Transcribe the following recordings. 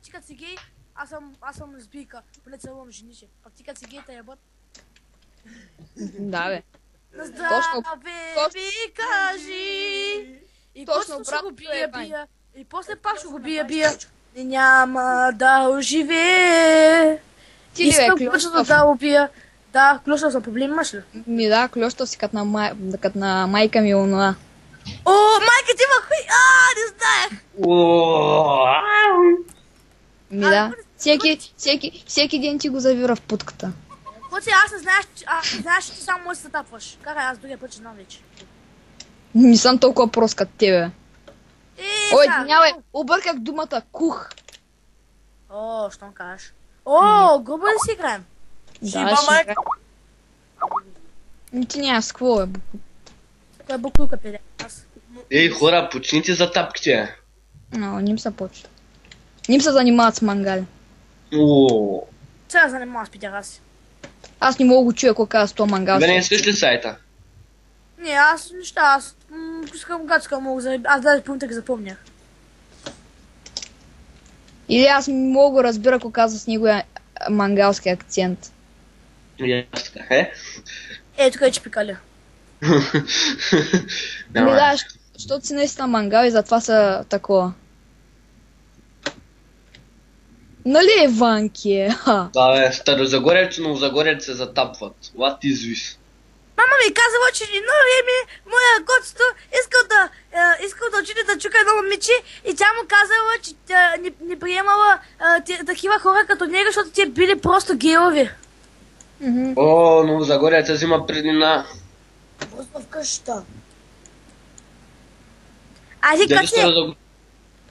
Ти като си гей, аз съм лесбийка, поне целувам жениче. Пак ти като си гей, те ебат. Да, бе. На здраве ми кажи. И точно ще го бия. И после пак ще го бия. И няма да оживее. Ти ли бе, Клющов? Да убия. Да, Клющов съм проблем имаш ли? Ми да, Клющов си като на майка ми онова. О, майка ти има хуй! Не знаех! Ми да. Всеки ден ти го завира в путката. Хоци, аз не знаеш, че ти само можеш да се тапваш. Карай, аз другия път ще знам вече. Не съм толкова прост като тебе. Ой, сега. нямай, обърках думата кух. О, що кажеш? О, грубо ли си играем? Да, ще играем. Ти няма с какво е. Кой е буклука, педе? Ей, хора, почните за тапките. Ним се почва. Ним се занимават с мангали. Сега занимава с пидераси. Аз не мога го чуя какво казва с това мангал. Да не слиш ли сайта? Не, аз искам гадска мога за... Аз даже помните ги запомнях. Или аз не мога да разбира какво казва с неговия мангалски акцент. Ясно така, Тук е чепикали. Ми да, защото си наистина мангал и затова са такова. Нали Иванки? Да, бе, старозагорец, новозагорец се затапват. What is this? Мама ми казала, че едно време моя готсто искал да отиде да чука едно момиче и тя му казала, че не приемала такива хора като него, защото те били просто геови. О, новозагорец взима преднина. Просто в къщата.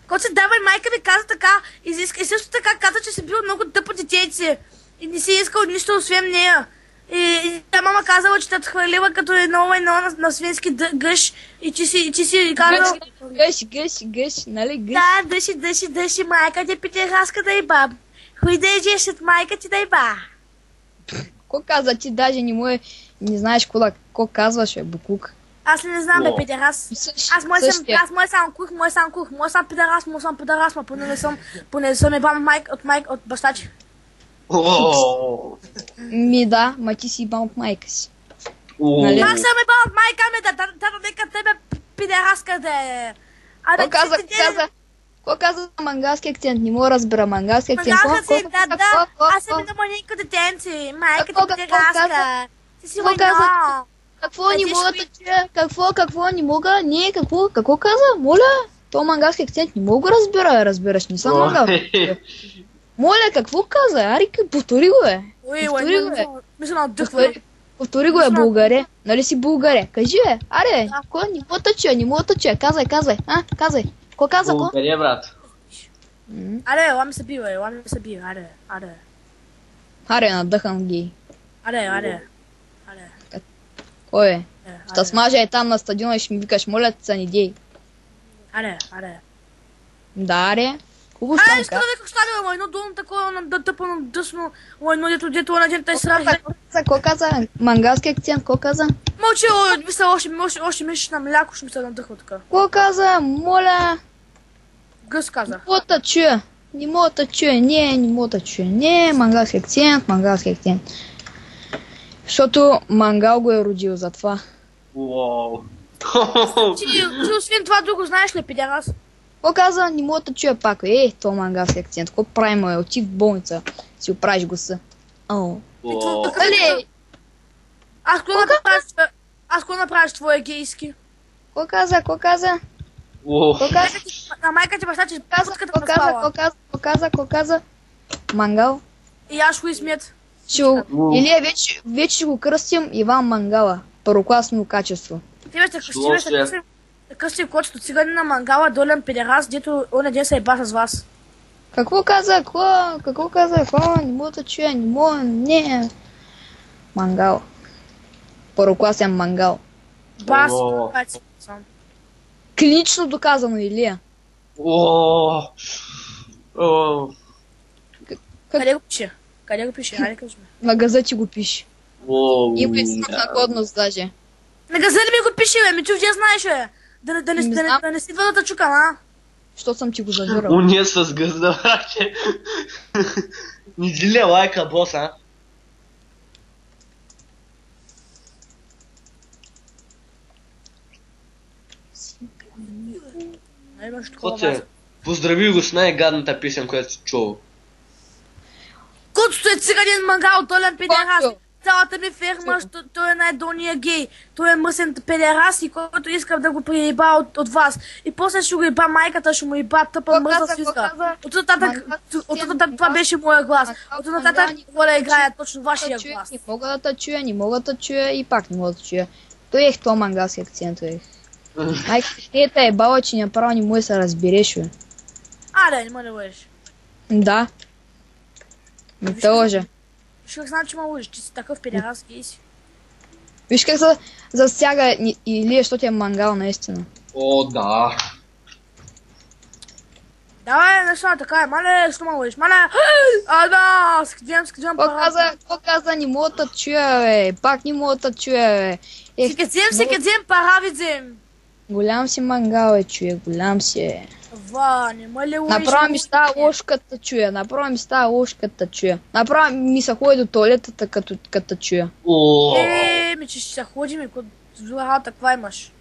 Коце, давай, майка ми каза така, и също така каза, че си бил много тъпо детейце и не си искал нищо освен нея. И тя мама казала, че те отхвърлила като едно на свински гъш и че си казал... Гъш, нали гъш? Да, дъши, майка ти пидераска да иба. Хуй да ежеш от майка ти да иба. Какво каза ти, даже не знаеш какво казваш, буклук. Аз не знам, бе, пидерас. Аз мой сам кух, мой сам пидерас, ма поне не съм ебам от баща ти. Ми да, ма ти си ебам от майка си. Аз съм ебам от майка ми, да нека тебе пидераска да е. Какво каза мангалски акцент? Не мога да разбера мангалски акцент. Мангалски акцент, да. Аз съм едно маленько детенце. Майка ти пидераска. Ти си войно. Какво не мога да чуя? Какво не мога? Не, какво каза? Моля? То мангалски акцент не мога да разбираш, не съм мангал. Моля, какво каза? Арика, повтори го е. Повтори го е, българе. Нали си българе? Кажи бе. Аре, не мога да чуя. Казвай. Казвай. Какво каза? Българе, брат. Аре, ла ми се бива, аре. Аре, надъхан гей. Аре. Ой, ще смажа е там на стадиона и ще ми викаш, моля те са, не дей. Аре. Да, аре. Хубаво ще искам да как стане, едно долно такова, тъпано дъсно, едно дето на ден тай срам. Какво каза? Мангалски акцент, какво каза? Мълчи, още мислиш на мляко, ще ми се надъхва така. Какво каза? Моля. Гъс каза. Не мога да чуя. Не, мангалски акцент. Защото мангал го е родил за това. Ти освен това друго знаеш ли, пидерас? Какво каза? Не мога да чуя пак. То мангалски акцент. Какво правим? Оти в болница. Си оправиш гласа. Аз какво направиш твоя гейски? Какво каза? На майка ти баща, че Какво каза? Мангал? И аз го измет. Или вече ще го кръстим Иван Мангала. Първокласно качество. Ти беше кръстим кочето цигани на Мангала, долен педерас, дето оня ден се еба с вас. Какво каза? Не мога да чуя, не. Мангал. Първокласен мангал. Бас, клинично доказано, Илия. Къде го пише? Айде кажи ми. На газети го пише. Има и срок годност даже. На газели ми го пише, бе, Мичо, вие знаеш, бе. Да не си идва да чукам, а? Що съм ти го завирал? Уния с гъзда, брате. Не дили лайка, бос, а? Имаш Какво такова. ти е? Поздрави го с най-гадната песен, която си чул. Който е циганин мангал, той е педерас. Който? Цялата ми ферма, той е най-долния гей. Той е мъсен педерас и който искам да го приеба от вас. И после ще го еба майката, ще му еба тъпа Какво мърза каза, свиска. какво каза? От нататък това беше моя глас. От нататък какво да играя точно вашия глас. Не мога да те чуя, не мога да чуя и пак не мога да чуя. Той ех това мангалски акцент, ех. Майка, ти е бала, че направо не му се разбереш, бе. Аре, не ме лъжеш. Да. Не те лъжа. Виж как знам, че ме лъжеш, че си такъв педерас гей си. Виж как се засяга или защото е мангал наистина. О, да. Давай, нещо на така е, мале, що ме лъжеш, мале. Да, скидям Какво каза, не мога да чуя, бе. Пак не мога да чуя, бе. Си къдем, паравидзем. Голям си мангал, бе, чуя, голям си е. Ва, не ме ли лъжеш? Направо ми става лошо като чуя, Направо ми се ходи до туалетата като чуя. О, Ми че ще се ходим и като зла работа, каква имаш?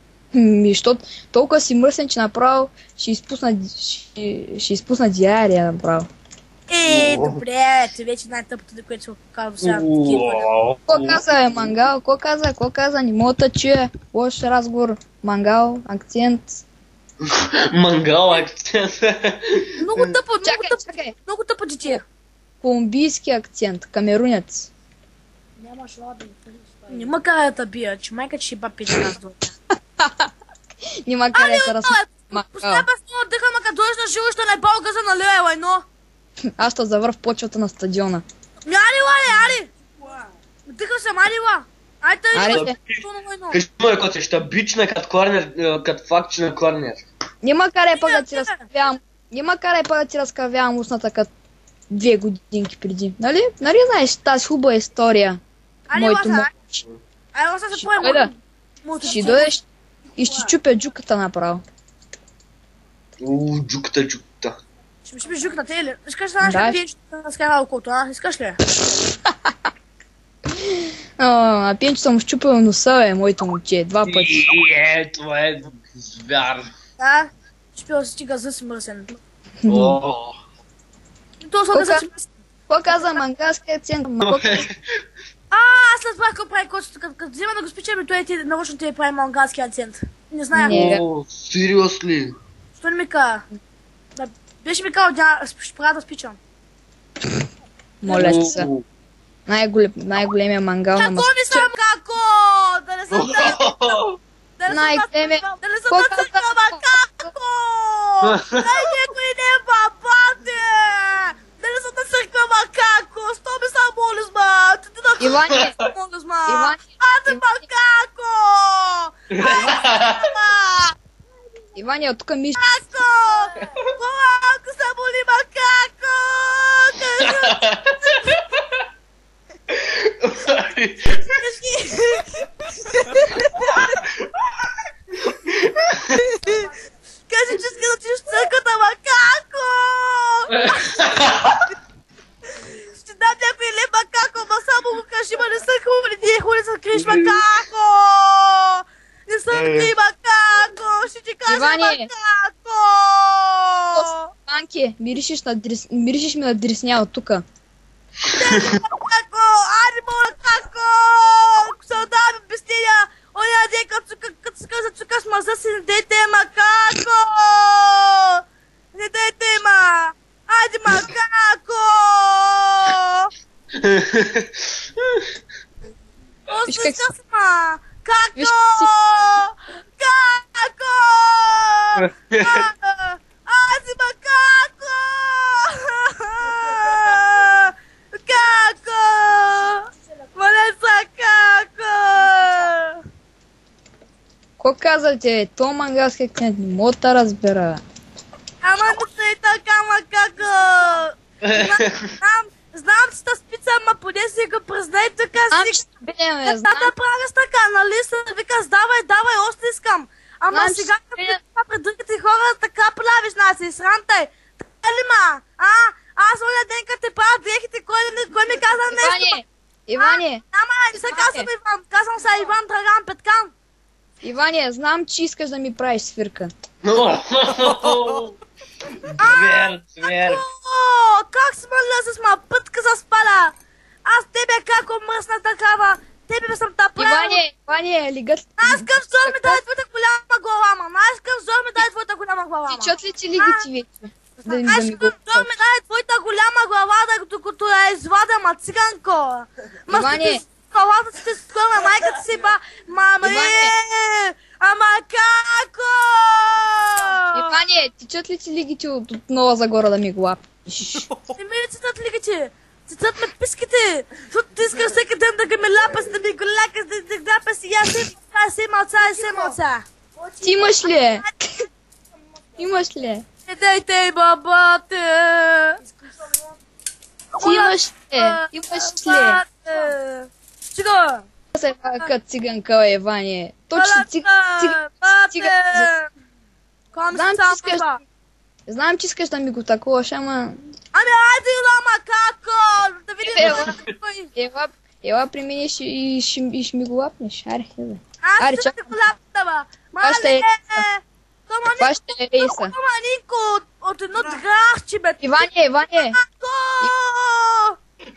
Защото толкова си мръсен, че направо ще изпусна диария направо. Добре, ти вече най-тъпото, което се казва сега. Какво каза, бе, мангал? Какво каза? Не мога да чуя. Лош разговор, мангал, акцент. мангал акцент. Много тъпо, Чакай. много тъпо дете. Колумбийски акцент, камерунец. Нямаш ладно. Не ме карай да бия, че майка ще ба педерас до Не ма карай да размахам. Поставя с дъха, ма като дойдеш на жилища на балга за налева, лайно. Аз ще завърв почвата на стадиона. Али! Дъха съм, алила! Аре, Кажи му, коте, ще бична като корнер, като факче на корнер. не ма карай пък да ти разкавявам. Не ма карай пък да ти разкавявам устната като 2 годинки преди. Нали? Нали знаеш тази хубава история? Моето момиче. Ай, ласа се поема. Айде. Ще дойдеш и ще чупя джуката направо. Джуката. Ще ми ще би жук на теле. Искаш да знаеш Да. как пиеш да скара околото, а? Искаш ли? А пенче съм щупил носа, бе, моето момче, 2 пъти. Това е звяр. Да? Шпил си ти газа си мърсен. О, И то са газа си мърсен. Какво каза мангалски акцент? Аз след това какво прави кочето, като взема да го спичаме, той ти нарочно ти прави мангалски акцент. Не зная. Не. сериозли. Що не ми каза? Да, беше ми казал, ще правя да спичам. Моля се. Най-големия мангал на Какво ми съм како? Да не съм да не Най-големия... съм на църква, како? Дай някой не е бабате! Да не съм на църква, макако! Сто ми са молиш, ма! Ти на Иване! молиш, ма! Иване! Ате, макако! Иване, от тук миш... Макако! Колко са боли, макако! Кажи, че иска да отидеш в църквата, макако! Ще дам някой лев, макако, ма само го кажи, ма не са хубави, ние хули се криеш, макако! Не съм ти, макако! Ще ти кажа, Иване! макако! Анке, миришиш ми на дресня от тука. Макако! Ари, моля, како! Се отдавам обяснения! Оня ден, като се каза цука с маза си, не дейте, макако! Не дейте, ма! Айде, макако! Виж Осмиска как- се, ма! Виж Како! Како! Айде, макако! Како! Валеса, како! Какво казвате? То мангалски акцент не мога да разбера. Ама не се така, макако! Знам, че та спица, ама поне си го признай така Знам, си. че бе, Да правя с така, нали се вика, давай, още искам. Ама Знам, сега, че- като пред другите хора, така правиш нас и срамтай. Така ли ма? Аз оня ден, като те правят дрехите, кой ми каза нещо? Иване, Ама, не се казвам Иван, казвам се Иван Драган Петкан. Иване, знам, че искаш да ми правиш свирка. Звер. Как смъля с ма пътка за спала? Аз тебе како мръсна такава. Тебе съм та правила. Иване, лигът... Аз към зор ми дай твоята голяма глава, ма. Аз към зор ми дай твоята голяма глава, ма. Тичат ли ти лигите вече? Да ми Аз го към зор ми дай твоята голяма глава, докато я извадя, ма циганко. Иване. Главата си те скоро, майката си ба. Мама, ама како? Иване, тичат ли ти лигите от Нова Загора да ми го лапиш? Не ми цитат лигите. Цитат ме писките. Защото ти искаш всеки ден да ги ме ляпаш, да ми го лякаш, да ги ляпаш и аз си малца. Ти имаш ли е? Имаш ли е? Не дайте, бабате. Ти имаш ли е? Имаш ли е? Чиго? Се като циганка, Иване. Точно циганка. Знам, че искаш да ми го такуваш, ама... Ами айде, лама, како? Да видим. Ела при мен и ще ми го лапнеш. Аре, хезе. Аз ще те го лаптава. Това ще е рейса. Тома Нико от едно драхче, бе. Иване, Како?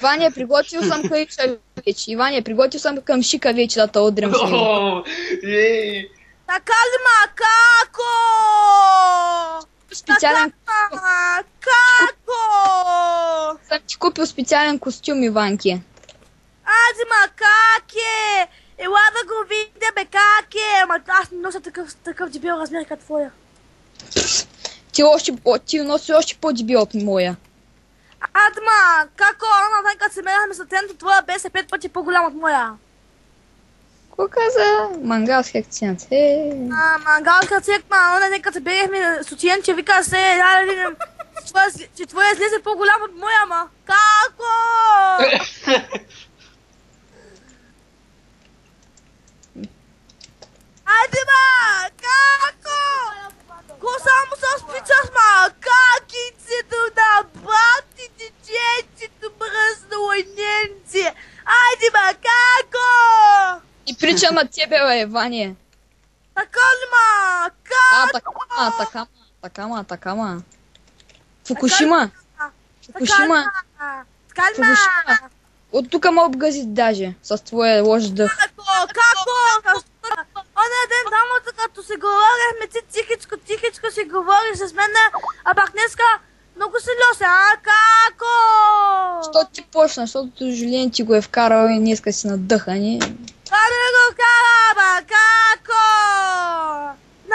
Иване, приготвил съм каиша вече. Иване, приготвил съм към шика вече да те удрям с него. Така ли, ма, како? Специален... Како? Съм ти купил специален костюм, Иванки. Ади, ма, как е? Ела да го видя, бе, как е? Ама аз не нося такъв дебел размер като твоя. Ти носи още по-дебел от моя. Адма, како? Она ден, като се меряхме с тенто, твоя беше 5 пъти по-голям от моя. Ко каза? Мангалски акцент. Мангалски акцент, ма, она ден, като се бегахме с учен, че вика се, че твоя излезе по-голям от моя, ма. Како? Айде, ма! Како? Ко само с пичаш, ма? Какицето на бати, дечецето мръсно лъненце. Айде, ма, како? И причам на тебе, бе, Иване. Така ли, ма? Како? Така, ма. Фукушима. Така ли, ма? От тук ме обгази даже, с твоя лош дъх. Како? Оня ден дамата, като се говорихме, ти тихичко си говориш с мен, а пак днеска много сериозно, како? Що ти почна, защото Жулиен ти го е вкарал и днеска си надъхани. Кара да го вкара, ба, како?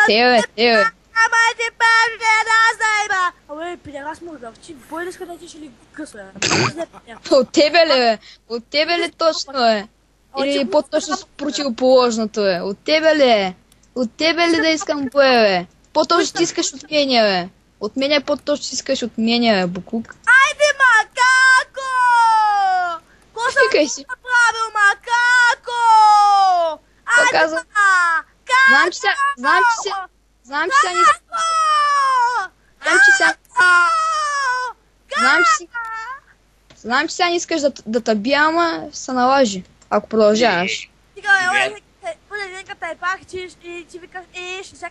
Тебе. Ама ти първи една зайба. Абе, пидерас мърдавчи, бой да скъдете ще ли къса, От тебе ли, бе? От тебе ли точно, е? Или по-точно с противоположното, е? От тебе ли е? От тебе ли да искам бое, бе? По-точно ти искаш от мене, бе? От мене по-точно ти искаш от мене, бе, буклук. Айде, ма, како? Ко съм Викай си. направил, ма, како? Айде, каза? ма, како? Знам, че сега не искаш. Знам, че сега не искаш да те бия, ама се налажи, ако продължаваш.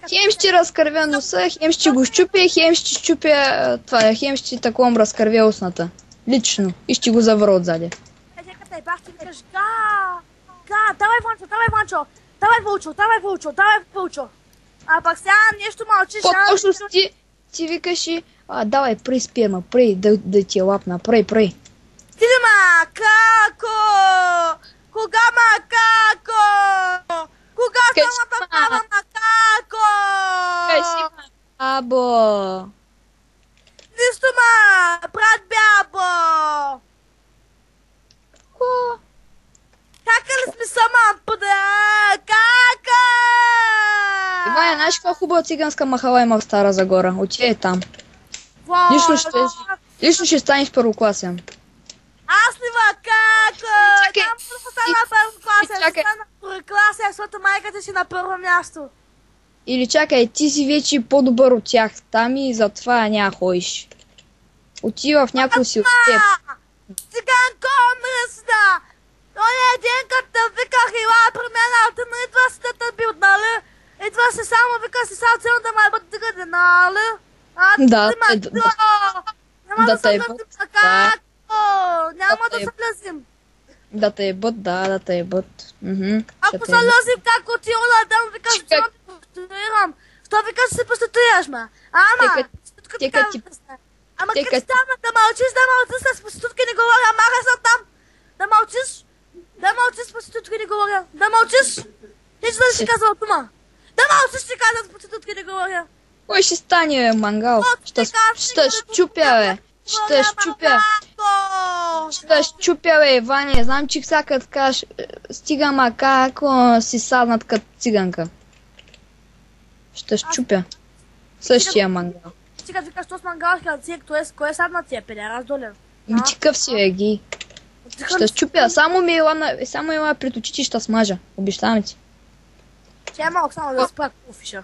Хем ще разкървя носа, хем ще го щупя, хем ще щупя това, хем ще такова разкървя устната. Лично. И ще го завра отзади. Давай, Вълчо. А пак сега нещо мълчиш. По-точно ти викаш и давай, пръй сперма, пръй да ти е лапна, пръй. Ти ма, како? Кога, ма, како? Кога самата права, ма, како? Кажи, або. Нищо, ма, брат бябо. Ко? Кака ли сме сама, пъда? Кака? Иване, знаеш каква хубава циганска махала има в Стара Загора? Отиде там. Лично ще станеш първокласен. Аз ли ма, како? Чакай. Няма да стана първокласен. Чакай. Стана първокласен, защото майката си на първо място. Или чакай, ти си вече по-добър от тях там и затова няма ходиш. Отива в някой си от теб. Циганко, мръсна! Оня ден, като виках, ела при мен, а ти не идва си да те бил, нали? Идва се само, вика се само цел да ме бъде дъгаде, нали? Да, няма да се те влезим ебат, така, няма да се влезим. да те ебат, да те ебат. Ако се влезим как отива да дам, викаш, че да те проституирам. Що викаш, че се проституираш, ма? Ама, Тека ти... Ама къде става да мълчиш с проститутки не говоря, ама съм там. Да мълчиш с проститутки не говоря, да мълчиш. Ти че да си казала тума. Да мълчиш, че казвам с проститутки не говоря. Кой ще стане, бе, мангал? Ще щупя, бе. Ще щупя, бе, Иване. Знам, че сега като кажеш, стига макако си саднат като циганка. Ще щупя. Същия мангал. Ти като викаш, що с мангалския цирк, кой е саднат тия, педерас долен? Ми ти къв си, бе, ги. Ще щупя. Само ела пред очите ще смажа. Обещавам ти. Че е малко само да спра кофиша.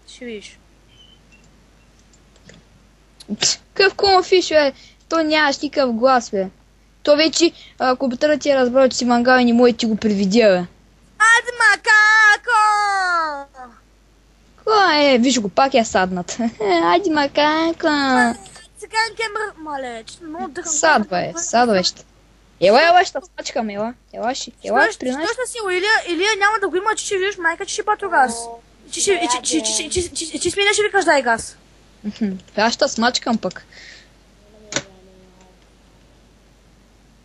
Ще видиш. Къв конфиш, бе? То нямаш никакъв глас, бе. То вече компютърът ти е разбрал, че си мангал и не може да ти го предвидя, бе. Айде макако! Виж го, пак е саднат. Айде макако! Циганки е мале, че много дъхам. Садва ще. Ела, ще смачкам, ела при нас. Точно си, Илия няма да го има, че ще видиш майка, че ще пато газ. Че сменя ще викаш дай газ. Аз ще смачкам пък.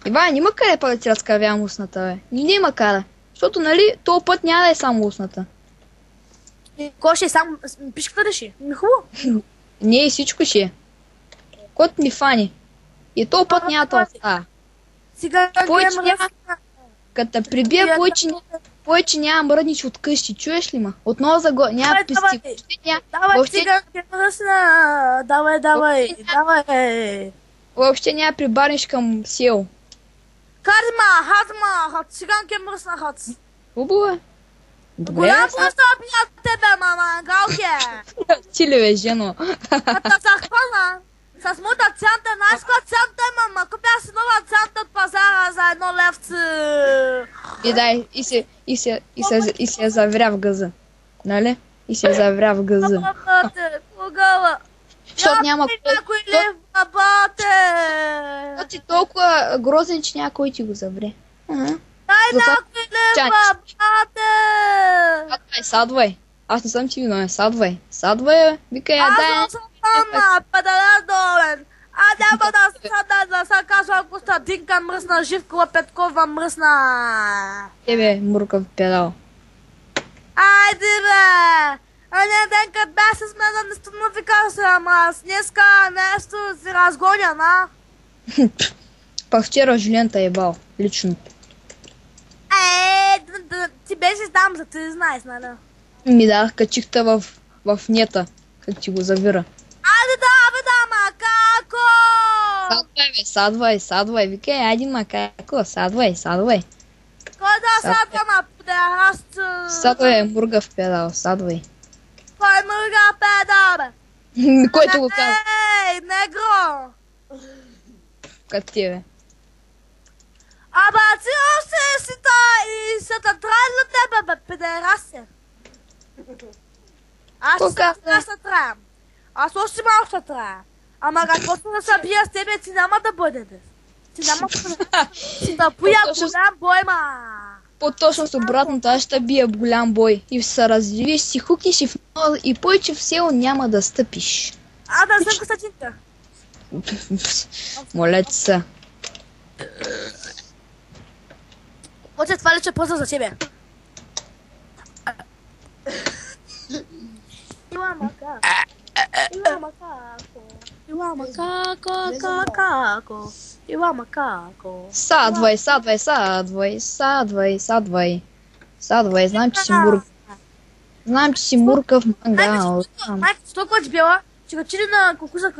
Иван, има къде пък да ти разкървявам устната, бе? Няма къде. Защото, нали, този път няма да е само устната. Кой ще е само... Пишката да ще е? Хубаво. Не, всичко ще е. Кот ми фани. И този път няма да остава. Сега като те прибия, повече няма мръднич от къщи. Чуеш ли ма? Отново за го... Няма писти. Давай, циганки, мръсна. Давай. Въобще няма прибарниш към сел. Хатма, циганки, мръсна хат. Хубаво е. Добре. Голям просто обня тебе, мама, галке. Ти ли бе, жено? Като се хвана. С моята цента, знаеш коя цента е, мама? Купя си нова цента от пазара за 1 левце. И дай, и се завря в гъза. Нали? И се завря в гъза. Кога? Защото няма някой лев, бабате. То ти толкова грозен, че някой ти го завре. Дай някой лев, бабате. Садвай. Аз не съм ти виновен. Садвай, викай, я дай. Аз съм мама, педаля долен. Няма да се казва Костадинка мръсна, Живкова Петкова мръсна. Тебе, муркав педал. Айде бе! Не ден като бе с мен не станови се, ама аз днеска нещо си разгоня, на? Пак вчера Жилента е бал, лично. Ти беше там, за ти знаеш, нали? Ми дадах качихта в нета, как ти го завира. Айде да, макако! Садвай, викай, айде макако, садвай. Кой да садва на педерасто? Садвай, мургав педал, садвай. Кой мурга педал, бе? Който го казва? Ей, негро! Как ти е, бе? Ама ти още си та и са та трайно тебе, бе, педерасия. Аз ще траям. Аз още малко ще трая. Ама каквото да се бия с тебе, ти няма да бъдете. Ти няма да бъдете. Ти да поя голям бой, ма. По-точно с обратното, аз ще бия голям бой. И се развивиш, си хукнеш и повече в село няма да стъпиш. Да съм Костадинка. Моля ти се. Оце това лича просто за тебе. Ила макако. Садвай. Знам, че си муркав мангал. Майка, толкова дебела, че го чили на конкурса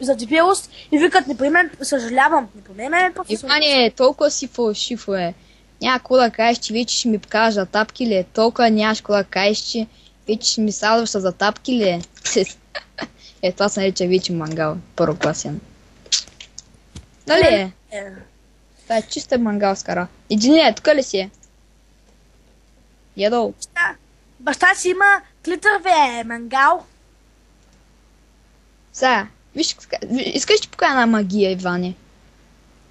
за дебелост и викат, не приемен, съжалявам, не приемен. Иване, толкова си фалшив, е. Няма какво да кажеш, че вече ще ми покажа тапки ли, толкова нямаш какво да кажеш, че Вече ми садваш за тапки ли е? Е, това се нарича вече мангал. Първокласен. Нали е? Това е чиста мангалска ра. Единия, тук ли си е? Ядол. Баща си има клитър мангал. Сега, виж, искаш ти покажа една магия, Иване?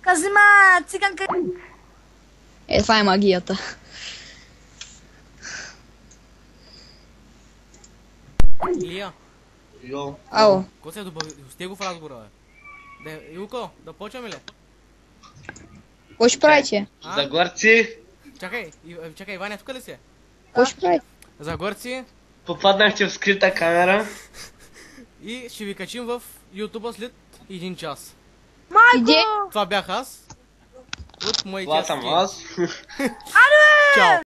Казима циганка. Е, това е магията. Илия, Йо. Ало. какво се е сте го в разговора, бе? Илко, да почваме ли? Какво ще правите? А? Загорци, Чакай, Иване, тук ли си? Какво ще правите? Загорци попаднахте в скрита камера. и ще ви качим в YouTube след 1 час. Иди. Майко! Това бях аз. От моите Това съм аз. Чао!